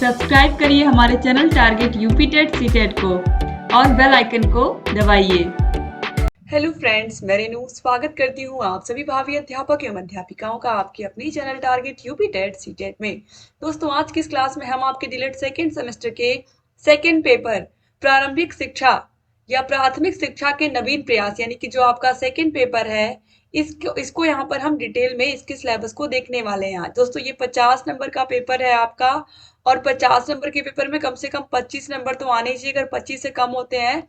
Subscribe करिए हमारे channel target UP TET CTET को और बेल आइकन को दबाइए। हेलो फ्रेंड्स, मैं रेनू स्वागत करती हूँ आप सभी भावी अध्यापक एवं अध्यापिकाओं का आपके अपनी channel target UP TET CTET में। दोस्तों, आज की इस क्लास में हम आपके डिलेट सेकेंड सेमेस्टर के सेकेंड पेपर प्रारंभिक शिक्षा या प्राथमिक शिक्षा के नवीन प्रयास यानी कि जो आपका सेकेंड पेपर है इसको यहाँ पर हम डिटेल में इसके सिलेबस को देखने वाले हैं। दोस्तों, ये 50 नंबर का पेपर है आपका और 50 नंबर के पेपर में कम से कम 25 नंबर तो आने चाहिए। अगर 25 से कम होते हैं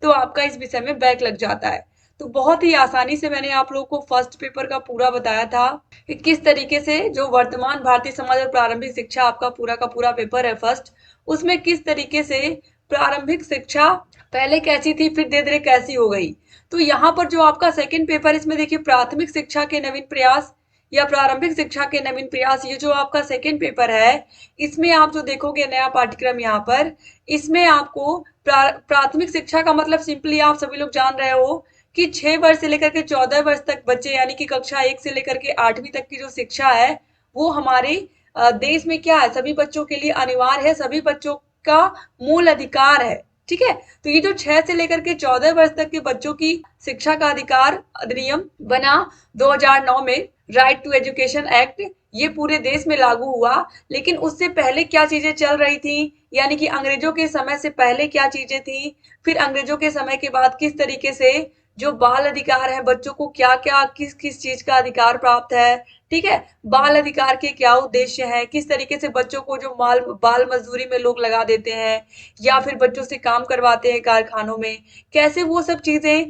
तो आपका इस विषय में बैक लग जाता है। तो बहुत ही आसानी से मैंने आप लोगों को फर्स्ट पेपर का पूरा बताया था कि किस तरीके से जो वर्तमान भारतीय समाज और प्रारंभिक शिक्षा आपका पूरा का पूरा पेपर है फर्स्ट, उसमें किस तरीके से प्रारंभिक शिक्षा पहले कैसी थी फिर धीरे धीरे कैसी हो गई। तो यहाँ पर जो आपका सेकंड पेपर, इसमें देखिए प्राथमिक शिक्षा के नवीन प्रयास या प्रारंभिक शिक्षा के नवीन प्रयास, ये जो आपका सेकंड पेपर है इसमें आप जो देखोगे नया पाठ्यक्रम यहाँ पर, इसमें आपको प्राथमिक शिक्षा का मतलब सिंपली आप सभी लोग जान रहे हो कि 6 वर्ष से लेकर के 14 वर्ष तक बच्चे यानी कि कक्षा 1 से लेकर के 8वीं तक की जो शिक्षा है वो हमारे देश में क्या है, सभी बच्चों के लिए अनिवार्य है, सभी बच्चों का मूल अधिकार है। ठीक है, तो ये जो 6 से लेकर के 14 वर्ष तक के बच्चों की शिक्षा का अधिकार अधिनियम बना 2009 में, राइट टू एजुकेशन एक्ट, ये पूरे देश में लागू हुआ। लेकिन उससे पहले क्या चीजें चल रही थी, यानी कि अंग्रेजों के समय से पहले क्या चीजें थी, फिर अंग्रेजों के समय के बाद किस तरीके से जो बाल अधिकार है, बच्चों को क्या क्या किस किस चीज का अधिकार प्राप्त है। ठीक है, बाल अधिकार के क्या उद्देश्य है, किस तरीके से बच्चों को जो बाल मजदूरी में लोग लगा देते हैं या फिर बच्चों से काम करवाते हैं कारखानों में, कैसे वो सब चीजें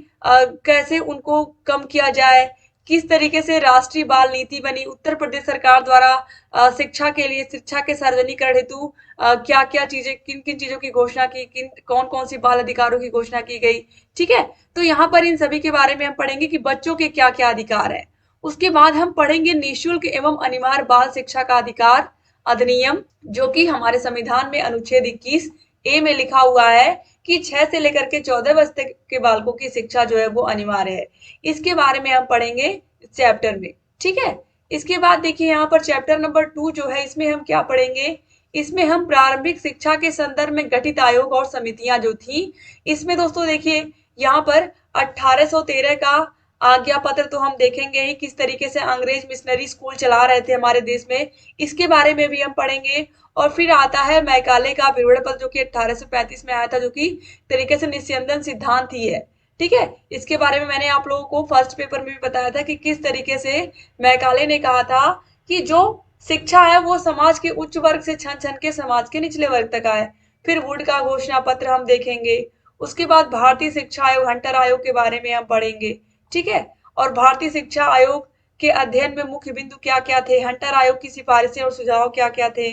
कैसे उनको कम किया जाए, किस तरीके से राष्ट्रीय बाल नीति बनी उत्तर प्रदेश सरकार द्वारा शिक्षा के लिए, शिक्षा के सार्वजनिकरण हेतु क्या क्या चीजें, किन किन चीजों की घोषणा की, किन कौन कौन सी बाल अधिकारों की घोषणा की गई। ठीक है, तो यहाँ पर इन सभी के बारे में हम पढ़ेंगे कि बच्चों के क्या क्या अधिकार है। उसके बाद हम पढ़ेंगे निःशुल्क एवं अनिवार्य बाल शिक्षा का अधिकार अधिनियम, जो कि हमारे संविधान में अनुच्छेद 21 ए में लिखा हुआ है कि 6 से लेकर के 14 वर्ष तक के बालकों की शिक्षा जो है वो अनिवार्य है। इसके बारे में हम पढ़ेंगे चैप्टर में। ठीक है, इसके बाद देखिए यहाँ पर चैप्टर नंबर 2 जो है, इसमें हम क्या पढ़ेंगे, इसमें हम प्रारंभिक शिक्षा के संदर्भ में गठित आयोग और समितियां जो थी, इसमें दोस्तों देखिए यहाँ पर 1813 का आज्ञा पत्र तो हम देखेंगे ही, किस तरीके से अंग्रेज मिशनरी स्कूल चला रहे थे हमारे देश में, इसके बारे में भी हम पढ़ेंगे। और फिर आता है मैकाले का विवरण पत्र जो कि 1835 में आया था, जो कि तरीके से निस्यंदन सिद्धांत ही है। ठीक है, इसके बारे में मैंने आप लोगों को फर्स्ट पेपर में भी बताया था कि किस तरीके से मैकाले ने कहा था कि जो शिक्षा है वो समाज के उच्च वर्ग से छन छन के समाज के निचले वर्ग तक आए। फिर वुड का घोषणा पत्र हम देखेंगे। उसके बाद भारतीय शिक्षा आयोग, हंटर आयोग के बारे में हम पढ़ेंगे। ठीक है, और भारतीय शिक्षा आयोग के अध्ययन में मुख्य बिंदु क्या क्या थे, हंटर आयोग की सिफारिशें और सुझाव क्या क्या थे।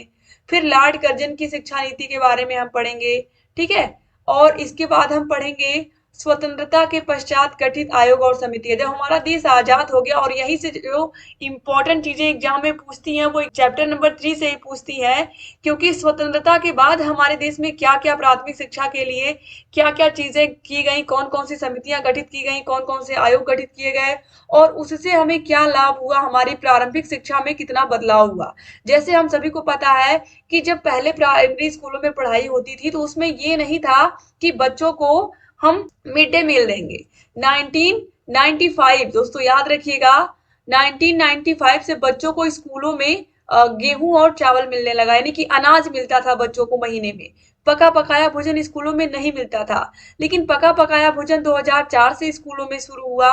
फिर लॉर्ड कर्जन की शिक्षा नीति के बारे में हम पढ़ेंगे। ठीक है, और इसके बाद हम पढ़ेंगे स्वतंत्रता के पश्चात गठित आयोग और समिति। जब हमारा देश आजाद हो गया, और यही से जो इंपॉर्टेंट चीजें एग्जाम में पूछती हैं वो चैप्टर नंबर 3 से ही पूछती हैं, क्योंकि स्वतंत्रता के बाद हमारे देश में क्या क्या प्राथमिक शिक्षा के लिए क्या क्या चीजें की गई, कौन कौन सी समितियां गठित की गई, कौन कौन से आयोग गठित किए गए, और उससे हमें क्या लाभ हुआ, हमारी प्रारंभिक शिक्षा में कितना बदलाव हुआ। जैसे हम सभी को पता है कि जब पहले प्राइमरी स्कूलों में पढ़ाई होती थी तो उसमें ये नहीं था कि बच्चों को हम मिड डे मील देंगे। 1995 दोस्तों याद रखिएगा, 1995 से बच्चों को स्कूलों में गेहूं और चावल मिलने लगा, यानी कि अनाज मिलता था बच्चों को महीने में। पका पकाया भोजन स्कूलों में नहीं मिलता था, लेकिन पका पकाया भोजन 2004 से स्कूलों में शुरू हुआ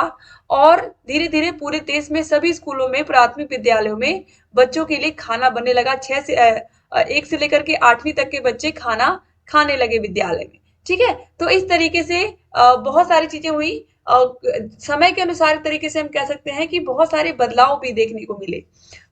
और धीरे धीरे पूरे देश में सभी स्कूलों में, प्राथमिक विद्यालयों में बच्चों के लिए खाना बनने लगा। 1 से लेकर के 8वीं तक के बच्चे खाना खाने लगे विद्यालय में। ठीक है, तो इस तरीके से बहुत सारी चीजें हुई। समय के अनुसार तरीके से हम कह सकते हैं कि बहुत सारे बदलाव भी देखने को मिले।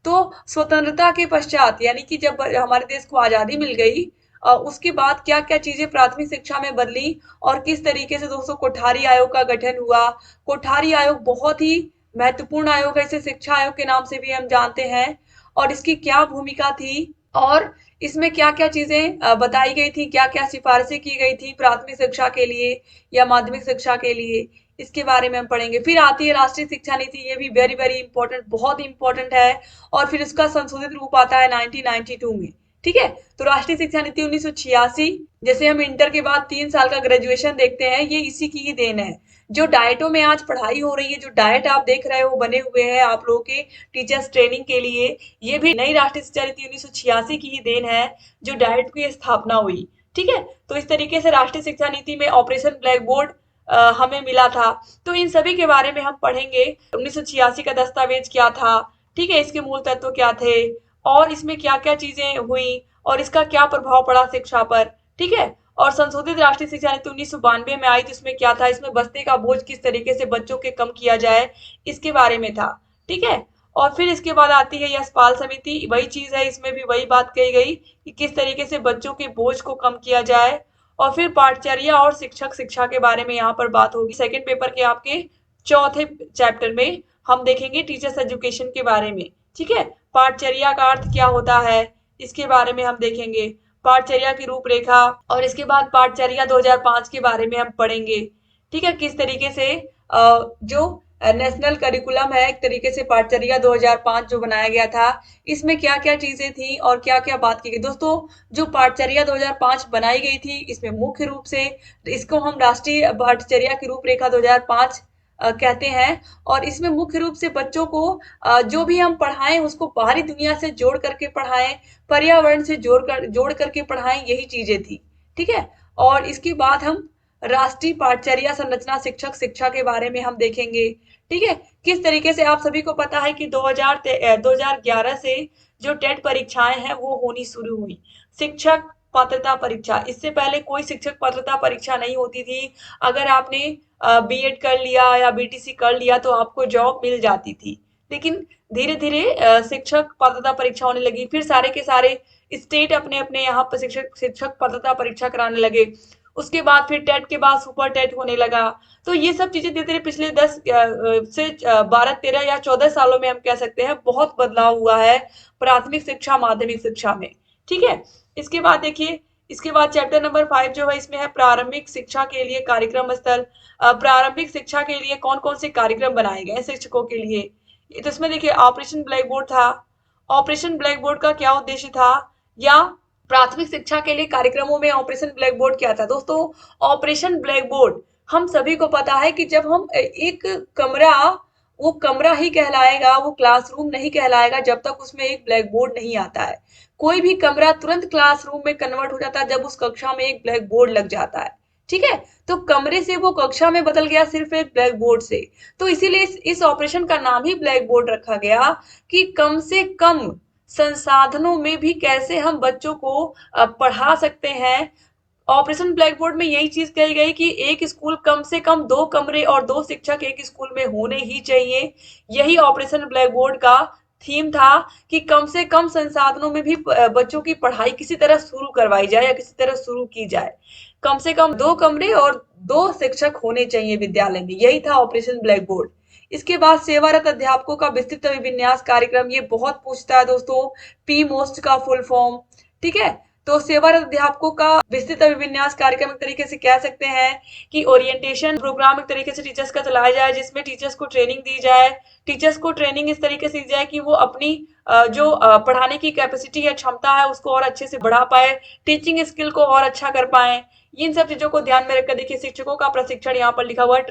तो स्वतंत्रता के पश्चात, यानी कि जब हमारे देश को आजादी मिल गई, उसके बाद क्या क्या चीजें प्राथमिक शिक्षा में बदली और किस तरीके से दोस्तों कोठारी आयोग का गठन हुआ। कोठारी आयोग बहुत ही महत्वपूर्ण आयोग है, इसे शिक्षा आयोग के नाम से भी हम जानते हैं। और इसकी क्या भूमिका थी और इसमें क्या क्या चीजें बताई गई थी, क्या क्या सिफारिशें की गई थी प्राथमिक शिक्षा के लिए या माध्यमिक शिक्षा के लिए, इसके बारे में हम पढ़ेंगे। फिर आती है राष्ट्रीय शिक्षा नीति, ये भी वेरी वेरी इंपॉर्टेंट, बहुत इंपॉर्टेंट है। और फिर इसका संशोधित रूप आता है 1992 में। ठीक है। तो राष्ट्रीय शिक्षा नीति 1986, जैसे हम इंटर के बाद 3 साल का ग्रेजुएशन देखते हैं, ये इसी की ही देन है। जो डाइटों में आज पढ़ाई हो रही है, जो डाइट आप देख रहे हो बने हुए हैं आप लोगों के टीचर्स ट्रेनिंग के लिए, ये भी नई राष्ट्रीय शिक्षा नीति 1986 की ही देन है, जो डाइट की स्थापना हुई। ठीक है। तो इस तरीके से राष्ट्रीय शिक्षा नीति में ऑपरेशन ब्लैक बोर्ड हमें मिला था। तो इन सभी के बारे में हम पढ़ेंगे। 1986 का दस्तावेज क्या था, ठीक है, इसके मूल तत्व क्या थे, और इसमें क्या क्या चीजें हुई, और इसका क्या प्रभाव पड़ा शिक्षा पर। ठीक है। और संशोधित राष्ट्रीय शिक्षा नीति 1992 में आई, तो इसमें क्या था, इसमें बस्ते का बोझ किस तरीके से बच्चों के कम किया जाए, इसके बारे में था। ठीक है। और फिर इसके बाद आती है यशपाल समिति, वही चीज है, इसमें भी वही बात कही गई कि किस तरीके से बच्चों के बोझ को कम किया जाए। और फिर पाठचर्या और शिक्षक शिक्षा के बारे में यहाँ पर बात होगी। सेकंड पेपर के आपके चौथे चैप्टर में हम देखेंगे टीचर्स एजुकेशन के बारे में। ठीक है। पाठचर्या का अर्थ क्या होता है, इसके बारे में हम देखेंगे, पाठचर्या की रूपरेखा, और इसके बाद पाठचर्या 2005 के बारे में हम पढ़ेंगे। ठीक है। किस तरीके से जो नेशनल करिकुलम है, एक तरीके से पाठचर्या 2005 जो बनाया गया था, इसमें क्या क्या चीजें थी और क्या क्या बात की गई। दोस्तों, जो पाठचर्या 2005 बनाई गई थी, इसमें मुख्य रूप से इसको हम राष्ट्रीय पाठचर्या की रूपरेखा 2005 कहते हैं। और इसमें मुख्य रूप से बच्चों को जो भी हम पढ़ाएं उसको बाहरी दुनिया से जोड़ करके पढ़ाएं, पर्यावरण से जोड़ करके पढ़ाएं, यही चीजें थी। ठीक है। और इसके बाद हम राष्ट्रीय पाठचर्या संरचना शिक्षक शिक्षा के बारे में हम देखेंगे। ठीक है। किस तरीके से आप सभी को पता है कि 2011 से जो टेट परीक्षाएं हैं वो होनी शुरू हुई, शिक्षक पात्रता परीक्षा। इससे पहले कोई शिक्षक पात्रता परीक्षा नहीं होती थी। अगर आपने बीएड कर लिया या बीटीसी कर लिया तो आपको जॉब मिल जाती थी। लेकिन धीरे धीरे शिक्षक पात्रता परीक्षा होने लगी, फिर सारे के सारे स्टेट अपने अपने यहाँ पर शिक्षक पात्रता परीक्षा कराने लगे। उसके बाद फिर टेट के बाद सुपर टेट होने लगा। तो ये सब चीजें धीरे धीरे पिछले 10 से 12 13 या 14 सालों में हम कह सकते हैं बहुत बदलाव हुआ है प्राथमिक शिक्षा माध्यमिक शिक्षा में। ठीक है। इसके बाद देखिए, इसके बाद चैप्टर नंबर 5 जो है, इसमें है प्रारंभिक शिक्षा के लिए कार्यक्रम स्थल। प्रारंभिक शिक्षा के लिए कौन कौन से कार्यक्रम बनाए गए शिक्षकों के लिए। तो इसमें देखिए ऑपरेशन ब्लैक बोर्ड था। ऑपरेशन ब्लैक बोर्ड का क्या उद्देश्य था, या प्राथमिक शिक्षा के लिए कार्यक्रमों में ऑपरेशन ब्लैक बोर्ड क्या था। दोस्तों, ऑपरेशन ब्लैक बोर्ड हम सभी को पता है कि जब हम एक कमरा, वो कमरा ही कहलाएगा, वो क्लासरूम नहीं कहलाएगा जब तक उसमें एक ब्लैक बोर्ड नहीं आता है। कोई भी कमरा तुरंत क्लासरूम में कन्वर्ट हो जाता है जब उस कक्षा में एक ब्लैक बोर्ड लग जाता है। ठीक है। तो कमरे से वो कक्षा में बदल गया सिर्फ एक ब्लैक बोर्ड से। तो इसीलिए इस ऑपरेशन का नाम ही ब्लैक बोर्ड रखा गया कि कम से कम संसाधनों में भी कैसे हम बच्चों को पढ़ा सकते हैं। ऑपरेशन ब्लैक बोर्ड में यही चीज कही गई कि एक स्कूल कम से कम 2 कमरे और 2 शिक्षक एक स्कूल में होने ही चाहिए। यही ऑपरेशन ब्लैक बोर्ड का थीम था कि कम से कम संसाधनों में भी बच्चों की पढ़ाई किसी तरह शुरू करवाई जाए या किसी तरह शुरू की जाए। कम से कम 2 कमरे और 2 शिक्षक होने चाहिए विद्यालय में, यही था ऑपरेशन ब्लैक बोर्ड। इसके बाद सेवारत अध्यापकों का विस्तृत अभिविन्यास कार्यक्रम, ये बहुत पूछता है दोस्तों, पी मोस्ट का फुल फॉर्म। ठीक है। तो सेवारत अध्यापकों का विस्तृत अभिविन्यास कार्यक्रम एक तरीके से कह सकते हैं कि ओरिएंटेशन प्रोग्राम एक तरीके से टीचर्स का चलाया जाए, जिसमें टीचर्स को ट्रेनिंग दी जाए। टीचर्स को ट्रेनिंग इस तरीके से दी जाए कि वो अपनी जो पढ़ाने की कैपेसिटी या क्षमता है उसको और अच्छे से बढ़ा पाए, टीचिंग स्किल को और अच्छा कर पाए। इन सब चीजों को ध्यान में रखकर देखिए, शिक्षकों का प्रशिक्षण यहाँ पर लिखा हुआ है,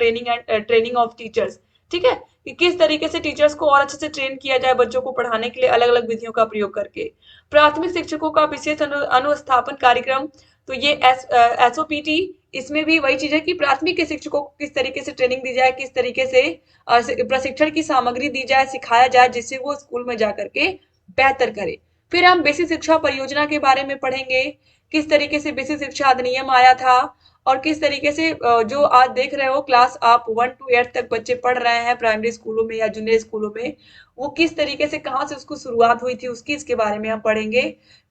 ट्रेनिंग ऑफ टीचर्स। ठीक है। कि किस तरीके से टीचर्स को और अच्छे से ट्रेन किया जाए बच्चों को पढ़ाने के लिए अलग अलग विधियों का प्रयोग करके। प्राथमिक शिक्षकों का विशेष अनुस्थापन कार्यक्रम, तो ये एसओपीटी, इसमें भी वही चीज है कि प्राथमिक के शिक्षकों को किस तरीके से ट्रेनिंग दी जाए, किस तरीके से प्रशिक्षण की सामग्री दी जाए, सिखाया जाए, जिससे वो स्कूल में जाकर के बेहतर करे। फिर हम बेसिक शिक्षा परियोजना के बारे में पढ़ेंगे, किस तरीके से बेसिक शिक्षा अधिनियम आया था, और किस तरीके से जो आज देख रहे हो क्लास आप 1 to 8 तक बच्चे पढ़ रहे हैं प्राइमरी स्कूलों में या जूनियर स्कूलों में, वो किस तरीके से कहाँ से उसको शुरुआत हुई थी उसकी, इसके बारे में हम पढ़ेंगे।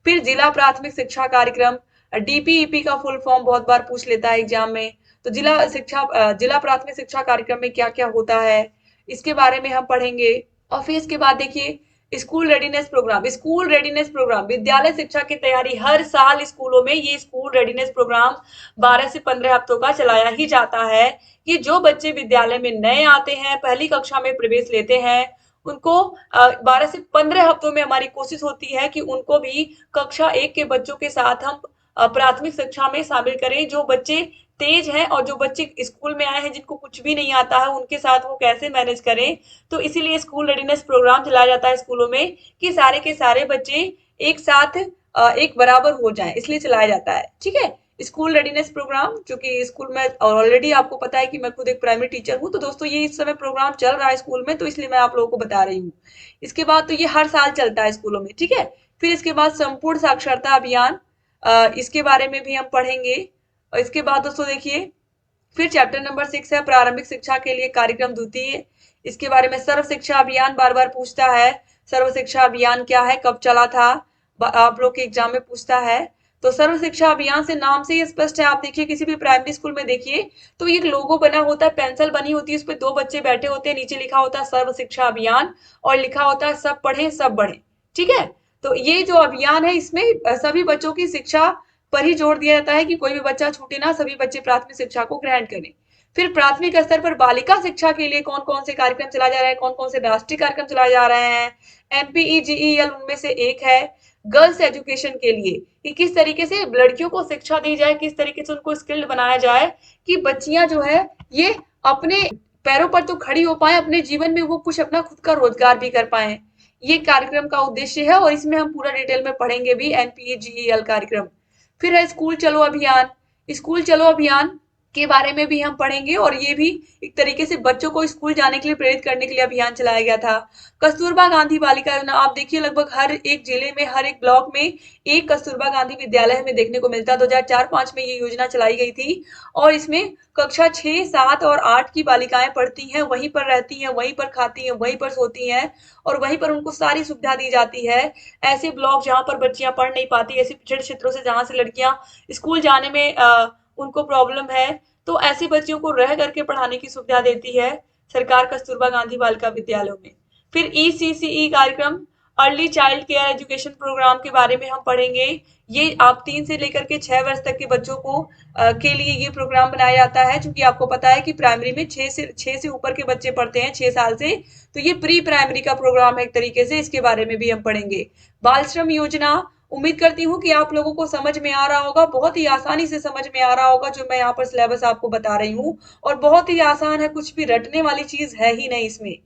फिर जिला प्राथमिक शिक्षा कार्यक्रम, डीपीईपी का फुल फॉर्म बहुत बार पूछ लेता है एग्जाम में। तो जिला प्राथमिक शिक्षा कार्यक्रम में क्या क्या होता है, इसके बारे में हम पढ़ेंगे। और फिर इसके बाद देखिए school readiness programme. School readiness programme विद्यालय शिक्षा की तैयारी, हर साल स्कूलों में ये स्कूल रेडीनेस प्रोग्राम 12 से 15 हफ्तों का चलाया ही जाता है कि जो बच्चे विद्यालय में नए आते हैं, पहली कक्षा में प्रवेश लेते हैं, उनको 12 से 15 हफ्तों में हमारी कोशिश होती है कि उनको भी कक्षा 1 के बच्चों के साथ हम प्राथमिक शिक्षा में शामिल करें। जो बच्चे तेज हैं और जो बच्चे स्कूल में आए हैं जिनको कुछ भी नहीं आता है, उनके साथ वो कैसे मैनेज करें। तो इसीलिए स्कूल रेडीनेस प्रोग्राम चलाया जाता है स्कूलों में कि सारे के सारे बच्चे एक साथ एक बराबर हो जाएं, इसलिए चलाया जाता है। ठीक है, स्कूल रेडीनेस प्रोग्राम, क्योंकि स्कूल में ऑलरेडी आपको पता है कि मैं खुद एक प्राइमरी टीचर हूँ, तो दोस्तों ये इस समय प्रोग्राम चल रहा है स्कूल में, तो इसलिए मैं आप लोगों को बता रही हूँ। इसके बाद तो ये हर साल चलता है स्कूलों में। ठीक है, फिर इसके बाद संपूर्ण साक्षरता अभियान, इसके बारे में भी हम पढ़ेंगे। और इसके बाद दोस्तों देखिए, फिर चैप्टर नंबर 6 है प्रारंभिक शिक्षा के लिए कार्यक्रम द्वितीय। इसके बारे में सर्व शिक्षा अभियान बार बार पूछता है। सर्व शिक्षा अभियान क्या है, कब चला था, आप लोग के एग्जाम में पूछता है। तो सर्व शिक्षा अभियान से नाम से ही स्पष्ट है। आप देखिए किसी भी प्राइमरी स्कूल में देखिए तो एक लोगो बना होता है, पेंसिल बनी होती है, उस पर 2 बच्चे बैठे होते हैं, नीचे लिखा होता है सर्व शिक्षा अभियान और लिखा होता है सब पढ़ें सब बढ़ें। ठीक है, तो ये जो अभियान है इसमें सभी बच्चों की शिक्षा पर ही जोर दिया जाता है कि कोई भी बच्चा छूटे ना, सभी बच्चे प्राथमिक शिक्षा को ग्रहण करें। फिर प्राथमिक स्तर पर बालिका शिक्षा के लिए कौन कौन से कार्यक्रम चलाए जा रहे हैं, कौन कौन से राष्ट्रीय कार्यक्रम चलाए जा रहे हैं। एमपीईजीईएल उनमें से एक है। गर्ल्स एजुकेशन के लिए कि किस तरीके से लड़कियों को शिक्षा दी जाए, किस तरीके से उनको स्किल्ड बनाया जाए कि बच्चियां जो है ये अपने पैरों पर तो खड़ी हो पाए, अपने जीवन में वो कुछ अपना खुद का रोजगार भी कर पाए। ये कार्यक्रम का उद्देश्य है और इसमें हम पूरा डिटेल में पढ़ेंगे भी एनपीईजीईएल कार्यक्रम। फिर है स्कूल चलो अभियान। स्कूल चलो अभियान के बारे में भी हम पढ़ेंगे और ये भी एक तरीके से बच्चों को स्कूल जाने के लिए प्रेरित करने के लिए अभियान चलाया गया था। कस्तूरबा गांधी बालिका योजना, आप देखिए लगभग हर एक जिले में, हर एक ब्लॉक में एक कस्तूरबा गांधी विद्यालय हमें देखने को मिलता है। 2004-5 में ये योजना चलाई गई थी और इसमें कक्षा 6, 7 और 8 की बालिकाएं पढ़ती हैं, वहीं पर रहती हैं, वहीं पर खाती हैं, वहीं पर सोती हैं और वहीं पर उनको सारी सुविधा दी जाती है। ऐसे ब्लॉक जहां पर बच्चियां पढ़ नहीं पाती, ऐसे पिछड़े क्षेत्रों से जहां से लड़कियां स्कूल जाने में उनको प्रॉब्लम है, तो ऐसे बच्चियों को रह करके पढ़ाने की सुविधा देती है सरकार कस्तूरबा गांधी बालिका विद्यालयों में। फिर ईसीसीई कार्यक्रम, early child care education programme के बारे में हम पढ़ेंगे। ये आप 3 से लेकर के 6 वर्ष तक के बच्चों को के लिए ये प्रोग्राम बनाया जाता है, क्योंकि आपको पता है कि प्राइमरी में 6 से ऊपर के बच्चे पढ़ते हैं 6 साल से, तो ये प्री प्राइमरी का प्रोग्राम है एक तरीके से, इसके बारे में भी हम पढ़ेंगे। बाल श्रम योजना, उम्मीद करती हूँ कि आप लोगों को समझ में आ रहा होगा, बहुत ही आसानी से समझ में आ रहा होगा जो मैं यहाँ पर सिलेबस आपको बता रही हूँ, और बहुत ही आसान है, कुछ भी रटने वाली चीज है ही नहीं इसमें।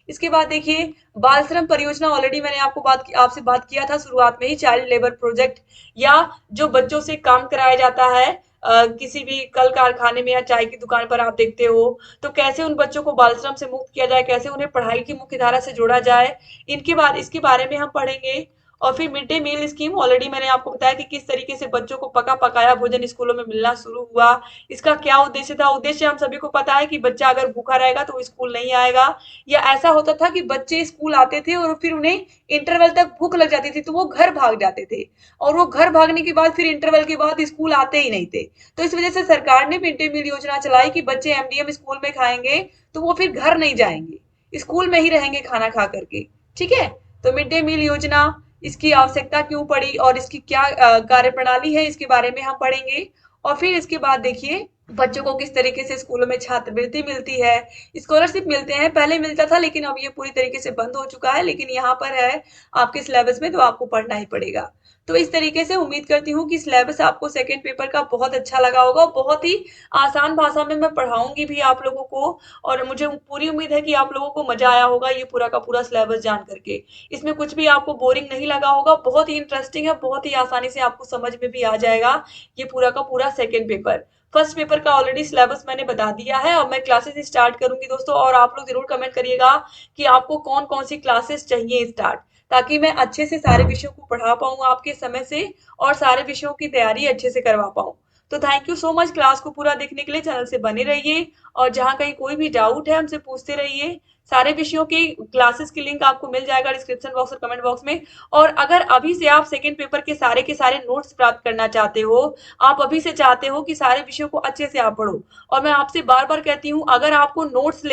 इसके बाद देखिए बाल श्रम परियोजना, ऑलरेडी मैंने आपसे बात किया था शुरुआत में ही, चाइल्ड लेबर प्रोजेक्ट, या जो बच्चों से काम कराया जाता है किसी भी कल कारखाने में या चाय की दुकान पर आप देखते हो, तो कैसे उन बच्चों को बाल श्रम से मुक्त किया जाए, कैसे उन्हें पढ़ाई की मुख्य धारा से जोड़ा जाए, इसके बारे में हम पढ़ेंगे। और फिर mid day meal scheme, already मैंने आपको बताया कि किस तरीके से बच्चों को पका पकाया भोजन स्कूलों में मिलना शुरू हुआ। इसका क्या उद्देश्य था, उद्देश्य हम सभी को पता है कि बच्चा अगर भूखा रहेगा तो वो स्कूल नहीं आएगा, या ऐसा होता था कि बच्चे स्कूल आते थे और फिर उन्हें इंटरवल तक भूख लग जाती थी तो वो घर भाग जाते थे, और वो घर भागने के बाद फिर इंटरवल के बाद स्कूल आते ही नहीं थे। तो इस वजह से सरकार ने मिड डे मील योजना चलाई कि बच्चे एमडीएम स्कूल में खाएंगे तो वो फिर घर नहीं जाएंगे, स्कूल में ही रहेंगे खाना खा करके। ठीक है, तो मिड डे मील योजना, इसकी आवश्यकता क्यों पड़ी और इसकी क्या कार्यप्रणाली है, इसके बारे में हम पढ़ेंगे। और फिर इसके बाद देखिए बच्चों को किस तरीके से स्कूलों में छात्रवृत्ति मिलती है, स्कॉलरशिप मिलते हैं, पहले मिलता था लेकिन अब ये पूरी तरीके से बंद हो चुका है, लेकिन यहाँ पर है आपके सिलेबस में तो आपको पढ़ना ही पड़ेगा। तो इस तरीके से उम्मीद करती हूँ कि सिलेबस आपको सेकंड पेपर का बहुत अच्छा लगा होगा, बहुत ही आसान भाषा में मैं पढ़ाऊंगी भी आप लोगों को, और मुझे पूरी उम्मीद है कि आप लोगों को मजा आया होगा ये पूरा का पूरा सिलेबस जान करके। इसमें कुछ भी आपको बोरिंग नहीं लगा होगा, बहुत ही इंटरेस्टिंग है, बहुत ही आसानी से आपको समझ में भी आ जाएगा ये पूरा का पूरा सेकेंड पेपर। फर्स्ट पेपर का ऑलरेडी सिलेबस मैंने बता दिया है, और मैं क्लासेस स्टार्ट करूंगी दोस्तों, और आप लोग जरूर कमेंट करिएगा कि आपको कौन कौन सी क्लासेस चाहिए स्टार्ट, ताकि मैं अच्छे से सारे विषयों को पढ़ा पाऊँ आपके समय से और सारे विषयों की तैयारी अच्छे से करवा पाऊँ। तो thank you so much class को पूरा देखने के लिए, चैनल से बने रहिए, और जहां कहीं कोई भी डाउट है हमसे पूछते रहिए। सारे विषयों की क्लासेस की लिंक आपको मिल जाएगा डिस्क्रिप्शन बॉक्स और कमेंट बॉक्स में। और अगर अभी से आप सेकंड पेपर के सारे नोट्स प्राप्त करना चाहते हो, आप अभी से चाहते हो कि सारे विषयों को अच्छे से आप पढ़ो, और मैं आपसे बार बार कहती हूँ अगर आपको नोट्स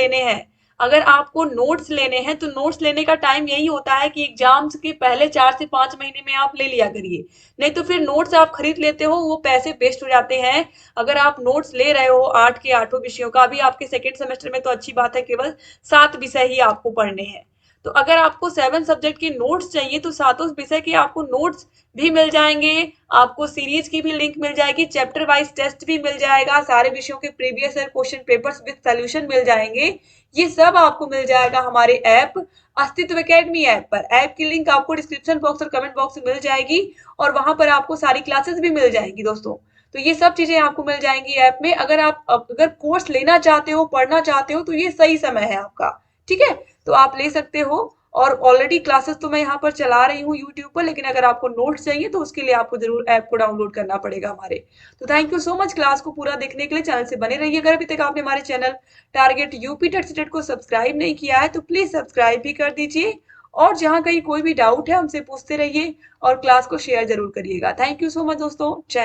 लेने हैं तो नोट्स लेने का टाइम यही होता है कि एग्जाम्स के पहले 4 से 5 महीने में आप ले लिया करिए, नहीं तो फिर नोट्स आप खरीद लेते हो वो पैसे वेस्ट हो जाते हैं। अगर आप नोट्स ले रहे हो 8 के 8 विषयों का, अभी आपके सेकेंड सेमेस्टर में तो अच्छी बात है केवल 7 विषय ही आपको पढ़ने हैं, तो अगर आपको 7 सब्जेक्ट के नोट्स चाहिए तो सातों विषय के आपको नोट्स भी मिल जाएंगे, आपको सीरीज की भी लिंक मिल जाएगी, चैप्टर वाइज टेस्ट भी मिल जाएगा, सारे विषयों के previous year question papers with solution मिल जाएंगे। ये सब आपको मिल जाएगा हमारे ऐप अस्तित्व एकेडमी ऐप पर। ऐप की लिंक आपको डिस्क्रिप्शन बॉक्स और कमेंट बॉक्स में मिल जाएगी और वहां पर आपको सारी क्लासेस भी मिल जाएंगी दोस्तों। तो ये सब चीजें आपको मिल जाएंगी ऐप में। अगर कोर्स लेना चाहते हो, पढ़ना चाहते हो, तो ये सही समय है आपका। ठीक है, तो आप ले सकते हो। और ऑलरेडी क्लासेस तो मैं यहाँ पर चला रही हूँ यूट्यूब पर, लेकिन अगर आपको नोट्स चाहिए तो उसके लिए आपको जरूर ऐप को डाउनलोड करना पड़ेगा हमारे। तो thank you so much class को पूरा देखने के लिए। चैनल से बने रहिए। अगर अभी तक आपने हमारे channel target UP TET CTET को सब्सक्राइब नहीं किया है तो प्लीज सब्सक्राइब भी कर दीजिए। और जहां कहीं कोई भी डाउट है हमसे पूछते रहिए और क्लास को शेयर जरूर करिएगा। थैंक यू सो मच दोस्तों। जय